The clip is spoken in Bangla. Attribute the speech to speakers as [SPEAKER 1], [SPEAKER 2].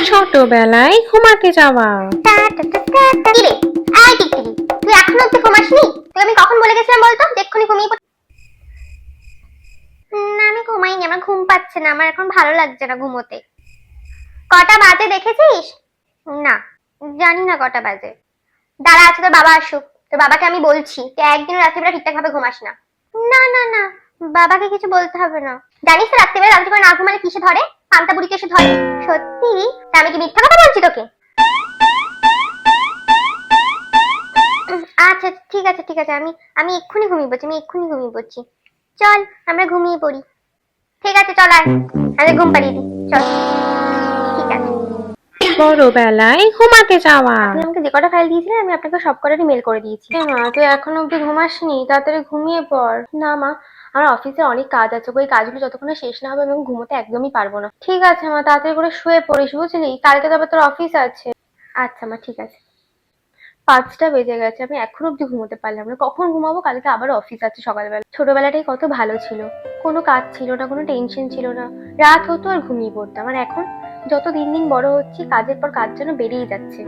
[SPEAKER 1] ছোটবেলায় ঘুমাতে যাওয়া।
[SPEAKER 2] কিরে এই টিকটিকি, তুই এখনো অব্দি ঘুমাসনি? তুই আমি কখন বলে গেছিলাম বলতো যে এক্ষুনি ঘুমিয়ে পড়? না আমি ঘুমাইনি, আমার ঘুম পাচ্ছে না, আমার এখন ভালো লাগছে না ঘুমোতে। কটা বাজে দেখেছিস? না, জানি না কটা বাজে। দাঁড়া, আছে তোর বাবা আসুক, তোর বাবাকে আমি বলছি তুই একদিন রাত্রিবেলা ঠিকঠাক ভাবে ঘুমাস না। না না না, বাবাকে কিছু বলতে হবে না। জানিস তো রাত্রিবেলা রাত্রি করে না ঘুমালে কিসে ধরে? পান্তা বুড়িকে এসে ধরে। সত্যি? তা আমি কি মিথ্যা কথা বলছি তোকে? আচ্ছা ঠিক আছে ঠিক আছে, আমি আমি এক্ষুনি ঘুমিয়ে পড়ছি, আমি এক্ষুনি ঘুমিয়ে পড়ছি। চল আমরা ঘুমিয়ে পড়ি। ঠিক আছে চল আয়, আমি ঘুম পাড়িয়ে দিই, চল। ঠিক আছে।
[SPEAKER 1] বড়বেলায় ঘুমাতে যাওয়া।
[SPEAKER 2] আপনি আমাকে যে কটা ফাইল দিয়েছিলেন আমি আপনাকে সব কটারই মেল করে দিয়েছি। মা তুই এখনো অব্দি ঘুমাসনি, তাড়াতাড়ি ঘুমিয়ে পড়। না মা, আমার অফিসে অনেক কাজ আছে, ওই কাজগুলো যতক্ষণ না শেষ না হবে আমি ঘুমোতে একদমই পারবো না। ঠিক আছে মা, তাড়াতাড়ি করে শুয়ে পড়িস বুঝলি, কালকে তো আবার তোর অফিস আছে। আচ্ছা মা ঠিক আছে। 5টা বেজে গেছে, আমি এখনো অব্দি ঘুমোতে পারলাম না। কখন ঘুমাবো? কালকে আবার অফিস আছে সকালবেলা। ছোটবেলাটাই কত ভালো ছিল, কোনো কাজ ছিল না, কোনো টেনশন ছিল না। রাত হতো আর ঘুমিয়ে পড়তাম। আর এখন যত দিন দিন বড় হচ্ছি কাজের পর কাজ যেন বেড়েই যাচ্ছে।